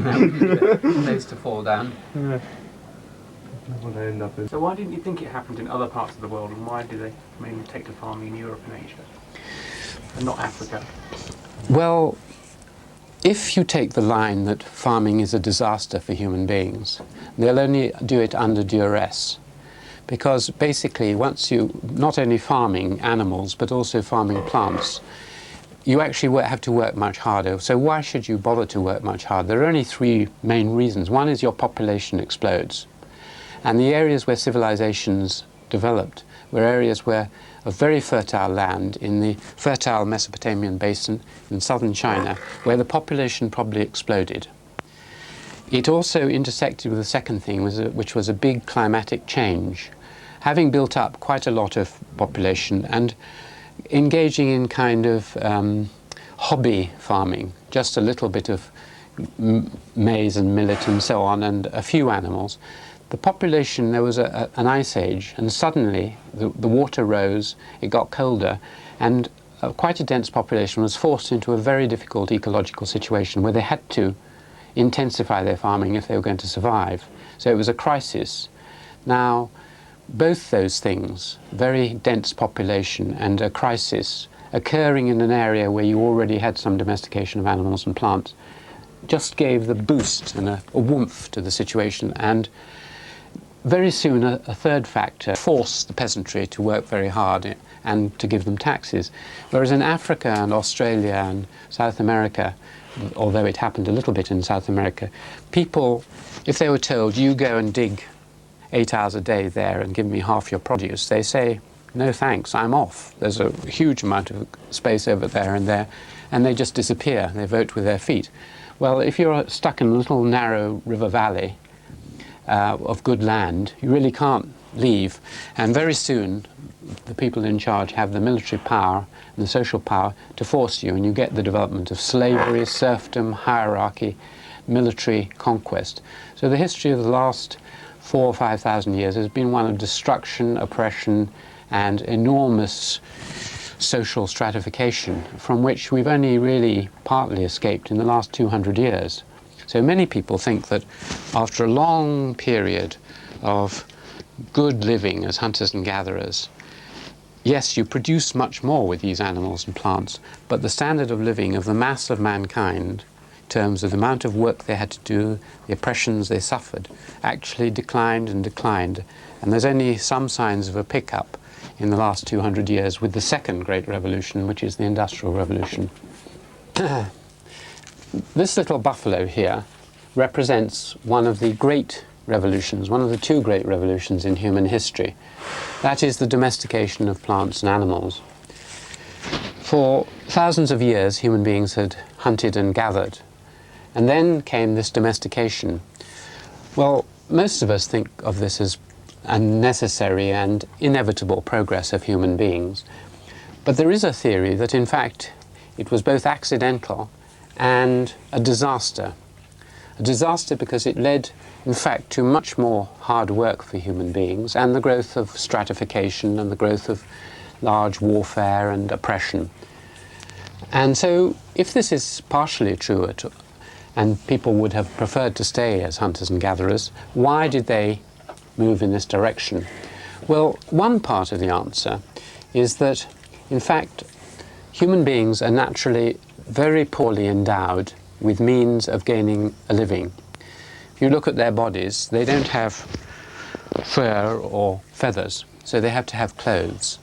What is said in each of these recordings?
place to fall down. Yeah. What I end up in. So why didn't you think it happened in other parts of the world, and why did they mainly take to farming in Europe and Asia, and not Africa? Well, if you take the line that farming is a disaster for human beings, they'll only do it under duress. Because basically, once you, not only farming animals, but also farming plants, you actually have to work much harder. So why should you bother to work much harder? There are only three main reasons. One is your population explodes. And the areas where civilizations developed were areas where of very fertile land in the fertile Mesopotamian basin in southern China, where the population probably exploded. It also intersected with the second thing, which was a big climatic change. Having built up quite a lot of population and engaging in kind of hobby farming, just a little bit of maize and millet and so on, and a few animals, the population, there was an ice age, and suddenly the water rose, it got colder, and quite a dense population was forced into a very difficult ecological situation where they had to intensify their farming if they were going to survive. So it was a crisis. Now, both those things, very dense population and a crisis, occurring in an area where you already had some domestication of animals and plants, just gave the boost and a warmth to the situation. And very soon a third factor forced the peasantry to work very hard and to give them taxes. Whereas in Africa and Australia and South America, although it happened a little bit in South America, people, if they were told, you go and dig 8 hours a day there and give me half your produce, they say, no thanks, I'm off. There's a huge amount of space over there, and they just disappear. They vote with their feet. Well, if you're stuck in a little narrow river valley of good land, you really can't leave. And very soon, the people in charge have the military power and the social power to force you, and you get the development of slavery, serfdom, hierarchy, military conquest. So the history of the last 4,000 or 5,000 years has been one of destruction, oppression, and enormous social stratification, from which we've only really partly escaped in the last 200 years. So many people think that after a long period of good living as hunters and gatherers, yes, you produce much more with these animals and plants, but the standard of living of the mass of mankind, in terms of the amount of work they had to do, the oppressions they suffered, actually declined and declined. And there's only some signs of a pickup in the last 200 years with the second great revolution, which is the Industrial Revolution. This little buffalo here represents one of the great revolutions, one of the two great revolutions in human history. That is the domestication of plants and animals. For thousands of years, human beings had hunted and gathered. And then came this domestication. Well, most of us think of this as a necessary and inevitable progress of human beings. But there is a theory that, in fact, it was both accidental and a disaster. A disaster because it led, in fact, to much more hard work for human beings and the growth of stratification and the growth of large warfare and oppression. And so, if this is partially true, and people would have preferred to stay as hunters and gatherers, why did they move in this direction? Well, one part of the answer is that, in fact, human beings are naturally very poorly endowed with means of gaining a living. If you look at their bodies, they don't have fur or feathers, so they have to have clothes.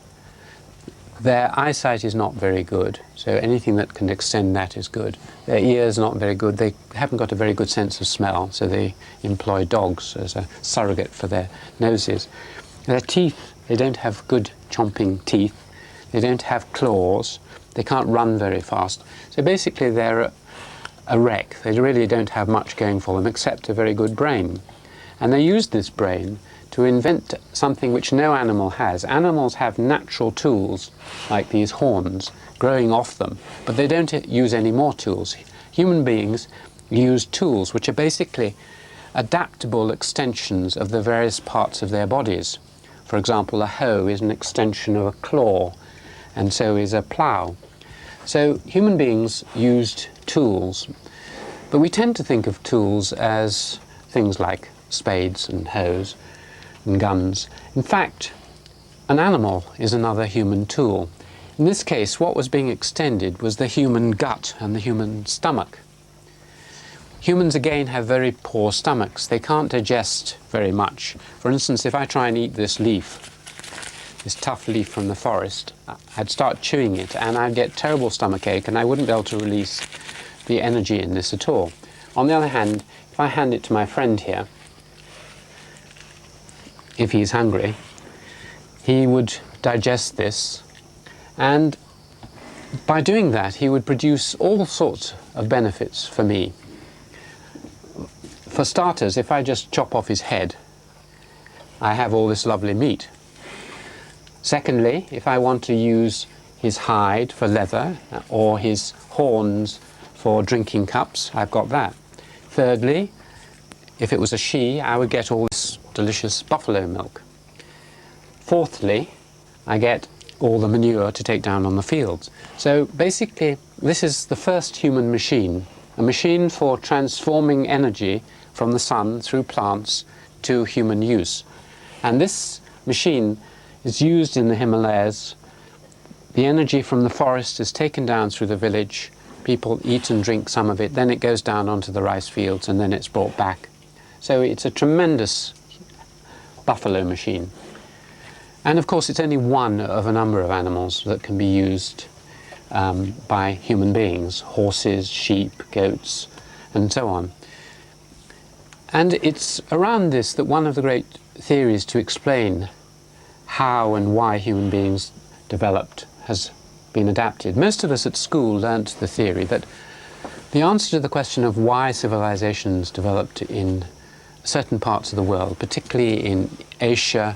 Their eyesight is not very good, so anything that can extend that is good. Their ears are not very good. They haven't got a very good sense of smell, so they employ dogs as a surrogate for their noses. Their teeth, they don't have good chomping teeth. They don't have claws. They can't run very fast. So basically they're a wreck. They really don't have much going for them except a very good brain. And they use this brain to invent something which no animal has. Animals have natural tools, like these horns, growing off them, but they don't use any more tools. Human beings use tools which are basically adaptable extensions of the various parts of their bodies. For example, a hoe is an extension of a claw, and so is a plough. So human beings used tools But we tend to think of tools as things like spades and hoes and guns. In fact, an animal is another human tool. In this case, what was being extended was the human gut and the human stomach. Humans, again, have very poor stomachs. They can't digest very much. For instance, if I try and eat this leaf, this tough leaf from the forest, I'd start chewing it and I'd get terrible stomach ache and I wouldn't be able to release the energy in this at all. On the other hand, if I hand it to my friend here, if he's hungry, he would digest this, and by doing that he would produce all sorts of benefits for me. For starters, if I just chop off his head, I have all this lovely meat. Secondly, if I want to use his hide for leather or his horns for drinking cups, I've got that. Thirdly, if it was a she, I would get all this delicious buffalo milk. Fourthly, I get all the manure to take down on the fields. So basically, this is the first human machine, a machine for transforming energy from the sun through plants to human use. And this machine is used in the Himalayas. The energy from the forest is taken down through the village. People eat and drink some of it, then it goes down onto the rice fields and then it's brought back. So it's a tremendous buffalo machine. And of course it's only one of a number of animals that can be used by human beings: horses, sheep, goats, and so on. And it's around this that one of the great theories to explain how and why human beings developed has been adapted. Most of us at school learnt the theory that the answer to the question of why civilizations developed in certain parts of the world, particularly in Asia,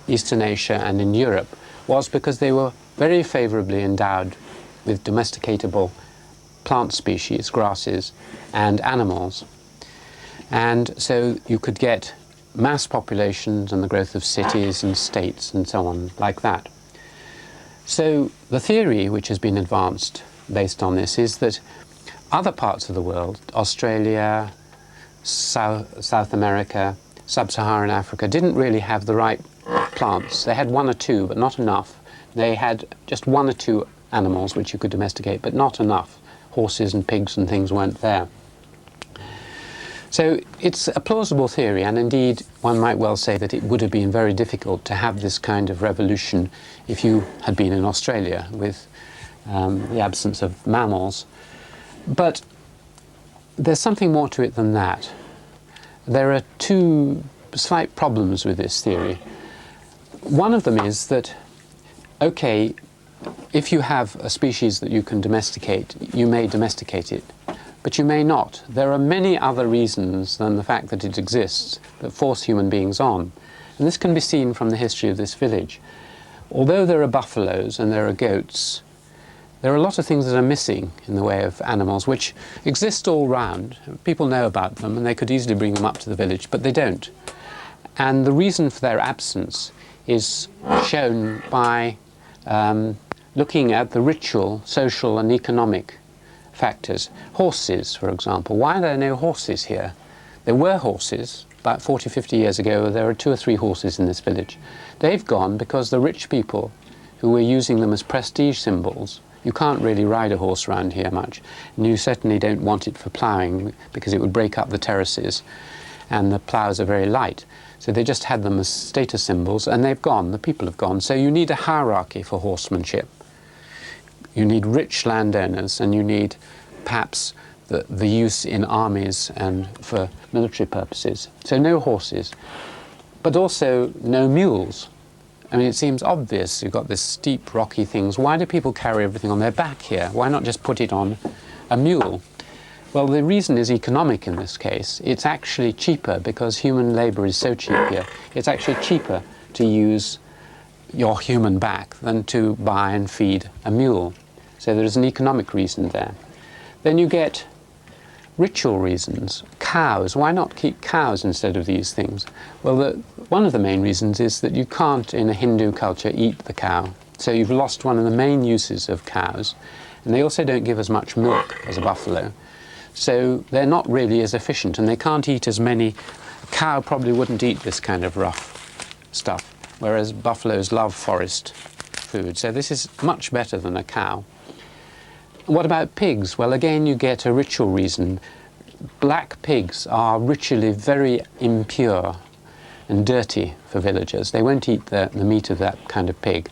Eastern Asia and in Europe, was because they were very favorably endowed with domesticatable plant species, grasses, and animals. And so you could get mass populations and the growth of cities and states and so on like that. So the theory which has been advanced based on this is that other parts of the world, Australia, South America, Sub-Saharan Africa, didn't really have the right plants. They had one or two, but not enough. They had just one or two animals which you could domesticate, but not enough. Horses and pigs and things weren't there. So it's a plausible theory, and indeed one might well say that it would have been very difficult to have this kind of revolution if you had been in Australia with the absence of mammals. But there's something more to it than that. There are two slight problems with this theory. One of them is that, okay, if you have a species that you can domesticate, you may domesticate it, but you may not. There are many other reasons than the fact that it exists that force human beings on. And this can be seen from the history of this village. Although there are buffaloes and there are goats, there are a lot of things that are missing in the way of animals which exist all round. People know about them and they could easily bring them up to the village, but they don't. And the reason for their absence is shown by looking at the ritual, social and economic factors. Horses, for example. Why are there no horses here? There were horses. About 40, 50 years ago, there were 2 or 3 horses in this village. They've gone because the rich people who were using them as prestige symbols. You can't really ride a horse around here much, and you certainly don't want it for ploughing because it would break up the terraces, and the ploughs are very light. So they just had them as status symbols, and they've gone, the people have gone. So you need a hierarchy for horsemanship. You need rich landowners, and you need perhaps the use in armies and for military purposes. So no horses, but also no mules. I mean, it seems obvious. You've got this steep, rocky things. Why do people carry everything on their back here? Why not just put it on a mule? Well, the reason is economic in this case. It's actually cheaper because human labor is so cheap here. It's actually cheaper to use your human back than to buy and feed a mule. So there is an economic reason there. Then you get ritual reasons. Cows. Why not keep cows instead of these things? Well, one of the main reasons is that you can't, in a Hindu culture, eat the cow. So you've lost one of the main uses of cows. And they also don't give as much milk as a buffalo. So they're not really as efficient, and they can't eat as many. A cow probably wouldn't eat this kind of rough stuff, whereas buffaloes love forest food. So this is much better than a cow. What about pigs? Well, again, you get a ritual reason. Black pigs are ritually very impure and dirty for villagers. They won't eat the meat of that kind of pig.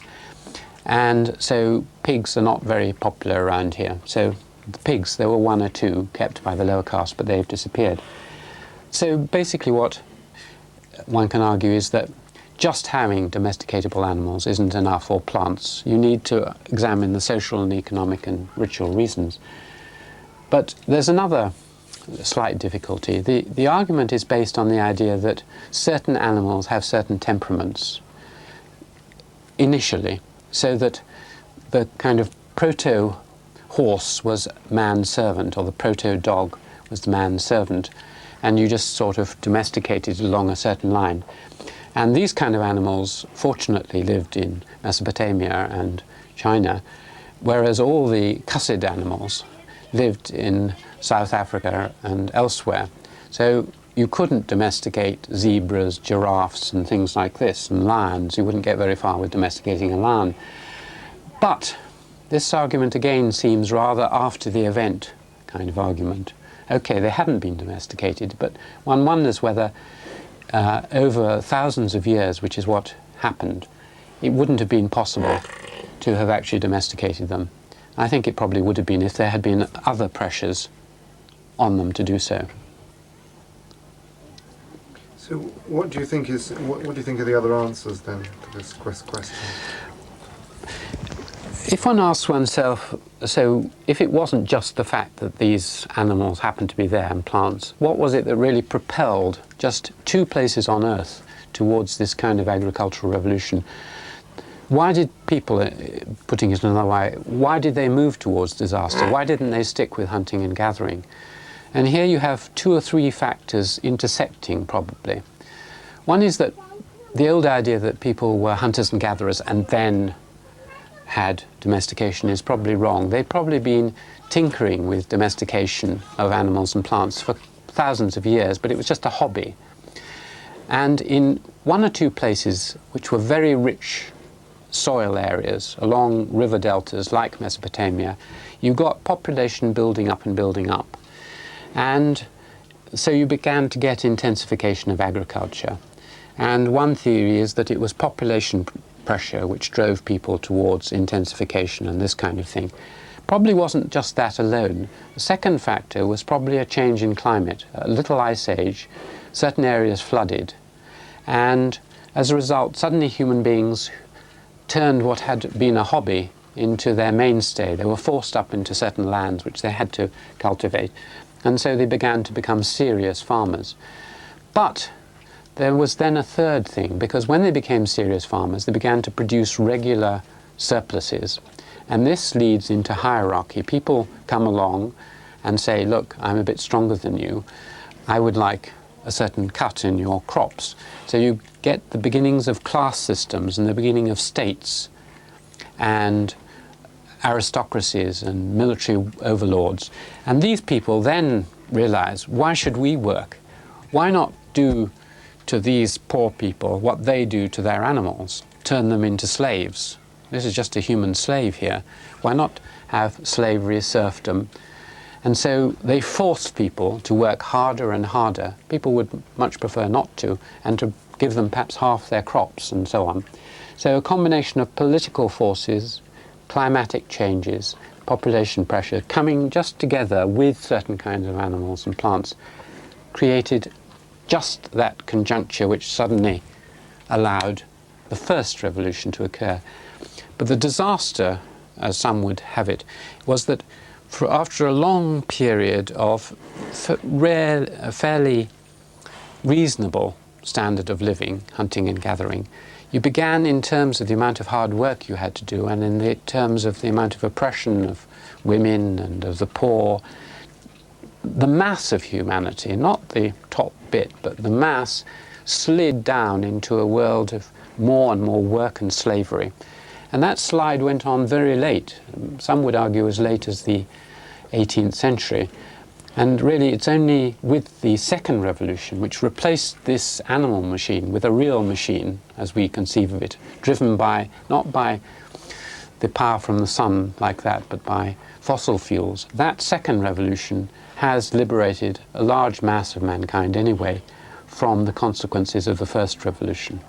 And so pigs are not very popular around here. So the pigs, there were one or two kept by the lower caste, but they've disappeared. So basically what one can argue is that just having domesticatable animals isn't enough, or plants. You need to examine the social and economic and ritual reasons. But there's another slight difficulty. The argument is based on the idea that certain animals have certain temperaments initially, so that the kind of proto-horse was man's servant, or the proto-dog was the man's servant, and you just sort of domesticated along a certain line. And these kind of animals, fortunately, lived in Mesopotamia and China, whereas all the cussid animals lived in South Africa and elsewhere. So you couldn't domesticate zebras, giraffes and things like this, and lions. You wouldn't get very far with domesticating a lion. But this argument again seems rather after the event kind of argument. Okay, they hadn't been domesticated, but one wonders whether over thousands of years, which is what happened, it wouldn't have been possible to have actually domesticated them. I think it probably would have been if there had been other pressures on them to do so. So what do you think is what do you think are the other answers then to this question? If one asks oneself, so if it wasn't just the fact that these animals happened to be there and plants, what was it that really propelled just two places on Earth towards this kind of agricultural revolution? Why did people, putting it another way, why did they move towards disaster? Why didn't they stick with hunting and gathering? And here you have two or three factors intersecting, probably. One is that the old idea that people were hunters and gatherers and then had domestication is probably wrong. They'd probably been tinkering with domestication of animals and plants for thousands of years, but it was just a hobby. And in one or two places which were very rich soil areas along river deltas like Mesopotamia, you got population building up and building up. And so you began to get intensification of agriculture. And one theory is that it was population pressure which drove people towards intensification and this kind of thing. Probably wasn't just that alone. The second factor was probably a change in climate, a little ice age, certain areas flooded, and as a result suddenly human beings turned what had been a hobby into their mainstay. They were forced up into certain lands which they had to cultivate, and so they began to become serious farmers. But there was then a third thing, because when they became serious farmers, they began to produce regular surpluses. And this leads into hierarchy. People come along and say, look, I'm a bit stronger than you. I would like a certain cut in your crops. So you get the beginnings of class systems and the beginning of states and aristocracies and military overlords. And these people then realize, why should we work? Why not do to these poor people what they do to their animals, turn them into slaves? This is just a human slave here. Why not have slavery, serfdom? And so they forced people to work harder and harder. People would much prefer not to, and to give them perhaps half their crops and so on. So a combination of political forces, climatic changes, population pressure coming just together with certain kinds of animals and plants created just that conjuncture which suddenly allowed the first revolution to occur. But the disaster, as some would have it, was that after a long period of a fairly reasonable standard of living, hunting and gathering, you began, in terms of the amount of hard work you had to do and in the terms of the amount of oppression of women and of the poor, the mass of humanity, not the top bit, but the mass slid down into a world of more and more work and slavery. And that slide went on very late. Some would argue as late as the 18th century. And really it's only with the second revolution, which replaced this animal machine with a real machine, as we conceive of it, driven by, not by the power from the sun like that, but by fossil fuels. That second revolution has liberated a large mass of mankind anyway from the consequences of the first revolution.